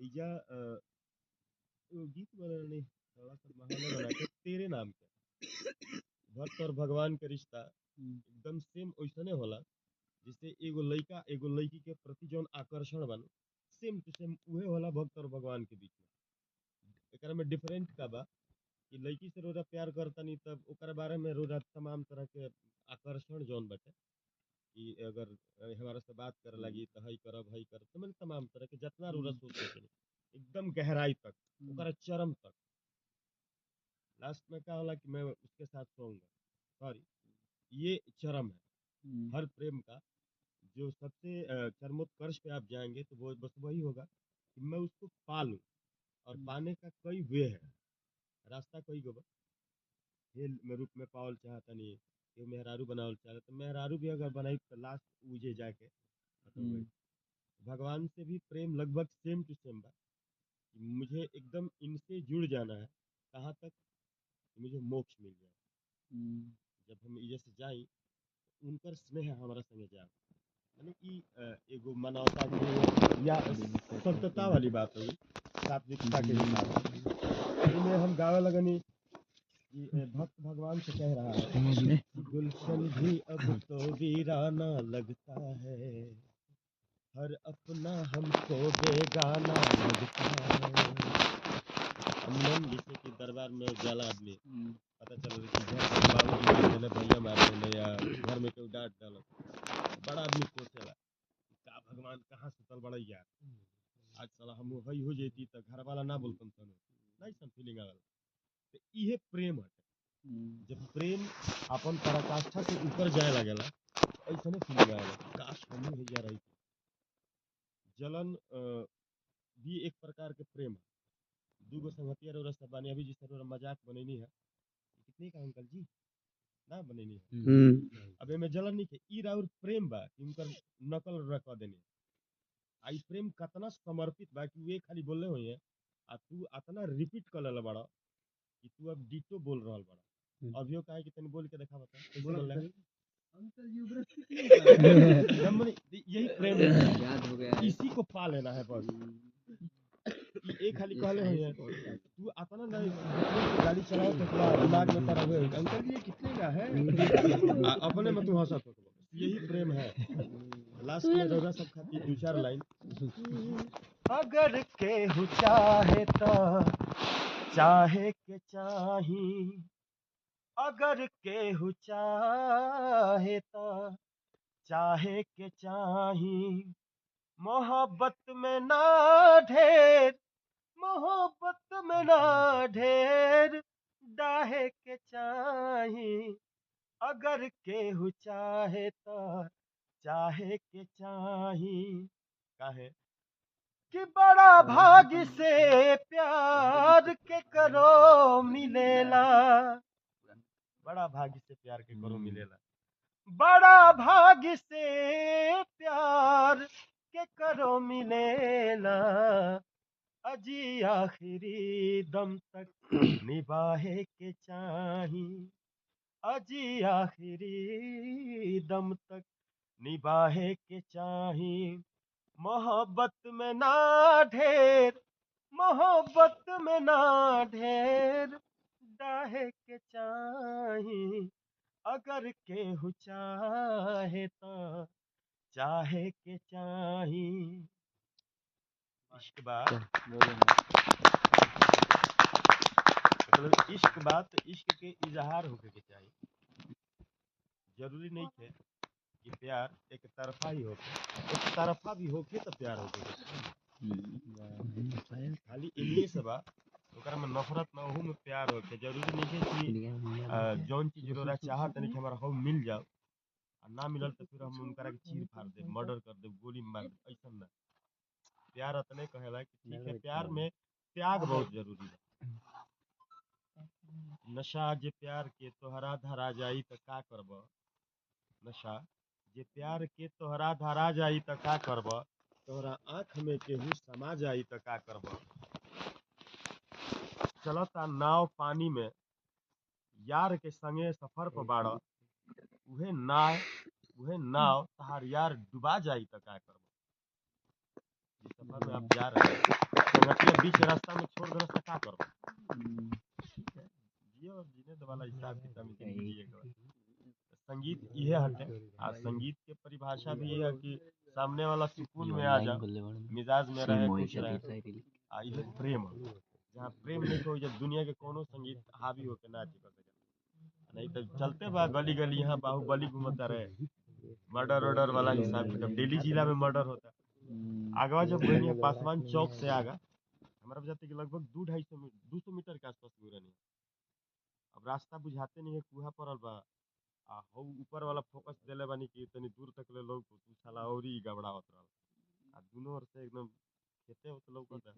एजा वो गीत बनाने थोड़ा सा बहाना बना के तेरे नाम के भक्त और भगवान के रिश्ता एकदम सेम वैसने होला जैसे एगो लड़का एगो लड़की के प्रति जौन आकर्षण बन सेम टू सेम उहे होला भक्त और भगवान के बीच में। एकरा में डिफरेंट का बा कि लड़की से रोजा प्यार करता नहीं तब ओकरा बारे में रोजा तमाम तरह के आकर्षण जौन बटे कि अगर हमारा से बात करे लगी तो हई करब हई करब तो मैंने तमाम तरह के जितना रोजा सोच सके एकदम गहराई तक ओकरा चरम तक लास्ट में क्या होला कि मैं उसके साथ सोऊंगा सॉरी ये चरम है हर प्रेम का जो सबसे चरमोत्कर्ष पे आप जाएंगे तो वो बस वही होगा कि मैं उसको पा लूं और पाने का कई वे है रास्ता कई गो हेल में रूप में पावल चाहता नहीं कि मेहरारू बनावल चाहता तो मेहरारू भी अगर बनाई तो लास्ट उजे जाके खत्म हुई भगवान से भी प्रेम लगभग सेम टू सेम बा मुझे एकदम इनसे जुड़ जाना है कहाँ तक कि मुझे मोक्ष मिल जाए जब हम इजे से जाई उनकर स्नेह हमारा संगे जाए यानी कि एगो मानवता की या संतता वाली बात हुई सात्विकता के हिसाब में हम गावे लगनी कि भक्त भगवान से कह रहा है गुलशन भी अब तो वीराना लगता है हर अपना हमको बेगाना लगता है। हम जैसे कि दरबार में जाला आदमी पता चल कि घर के बाबूजी मार देले भैया मार देले या घर में कोई डांट डालत बड़ा आदमी सोचेला का भगवान कहाँ सुतल बड़ा यार आज साला हम हई हो जैती तो घर वाला ना बोलतन तनो नहीं सन फीलिंग आवल तो इहे प्रेम है जब प्रेम अपन पराकाष्ठा से ऊपर जाए लगेला ऐसा फीलिंग आवेला काश हम ही जा रही जलन भी एक प्रकार के प्रेम है दूगो संगतिया रो रस्ता बानी अभी जिस तरह मजाक बनैनी है कितने का अंकल जी ना बनैनी है अब में जलन नहीं के ई राउर प्रेम बा कि उनकर नकल रख देनी आई प्रेम कतना समर्पित बा कि वे खाली बोलले हुई है आ तू अतना रिपीट कर ले बड़ा कि तू अब डिटो बोल रहल बड़ा अभियो काहे कि तनी बोल के देखा बता कैसे बोल रहा है अंकल युवराज कितने यही प्रेम याद हो गया इसी को पा लेना है बस एक खाली कहले हुई है तू अतना नहीं गाड़ी चलाओ तो पूरा दिमाग में तारा हुए अंकल जी ये कितने का है अपने में तू हंसत हो यही प्रेम है लास्ट में रोजा सब खाती दो चार लाइन अगर केहू चाहे तो चाहे के चाही अगर केहू चाहे तो चाहे के चाही मोहब्बत में ना ढेर मोहब्बत में ना ढेर डाहे के चाही अगर केहू चाहे तो चाहे के चाही काहे कि बड़ा भाग्य से प्यार के करो मिलेला बड़ा भाग्य से प्यार के करो मिलेला बड़ा भाग्य से प्यार के करो मिलेला अजी आखिरी दम तक निभाहे के चाही अजी आखिरी दम तक निभाहे के चाही मोहब्बत में ना ढेर मोहब्बत में ना ढेर डाहे के चाही अगर केहू चाहे तो चाहे के चाही इश्क बात मतलब इश्क बात इश्क के इजहार होके के चाहिए जरूरी नहीं है कि प्यार एक तरफा ही होके एक तरफा भी होके तो प्यार होके खाली इन्हीं से बा ओकरा में नफरत ना हो में प्यार होके जरूरी नहीं है कि जौन चीज रोरा चाहत नहीं कि हमारा हो मिल जाओ ना मिलल तो फिर हम उनकरा के चीर फाड़ दे मर्डर कर दे गोली मार दे ऐसा ना प्यार अतने कहेला कि ठीक है प्यार में त्याग बहुत जरूरी है नशा जे प्यार के तोहरा धरा जाई तो का करब नशा जे प्यार के तोहरा धरा जाई तो का करब तोहरा आँख में केहू समा जाई तो का करब चलता नाव पानी में यार के संगे सफर पर बाड़ उहे नाव तहार यार डुबा जाई तो का करब जिस सफर में आप जा रहे हैं संगतिया बीच रास्ता में छोड़ देना तो का करब ठीक है जियो और जीने तो वाला हिसाब किताब में जिंदगी जिए के बा। संगीत इहे हटे आ संगीत के परिभाषा भी ये है कि सामने वाला सुकून में आ जा मिजाज में रहे खुश रहे आ इहे प्रेम ह। जहाँ प्रेम नहीं हो जब दुनिया के कोनो संगीत हावी होके ना चिपक सके नहीं तो चलते बा गली गली यहाँ बाहुबली घूमता रहे मर्डर वर्डर वाला हिसाब किताब डेली जिला में मर्डर होता आगवा जब गई पासवान चौक से आगा हमारा जाते कि लगभग 200 मीटर के आसपास हुए रहनी अब रास्ता बुझाते नहीं है कुहा पड़ल बा आ हौ ऊपर वाला फोकस देले बानी कि तनी दूर तक ले लोग तू साला औरी गबड़ावत रहल आ दुनो ओर से एकदम खेते होत लौकता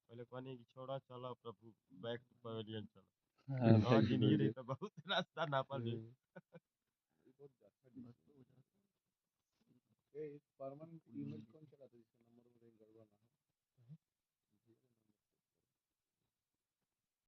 पहले कहनी कि छोड़ा चलो प्रभु बैक टू पवेलियन चलो हाँ जिंदगी रही तो बहुत रास्ता नापल जी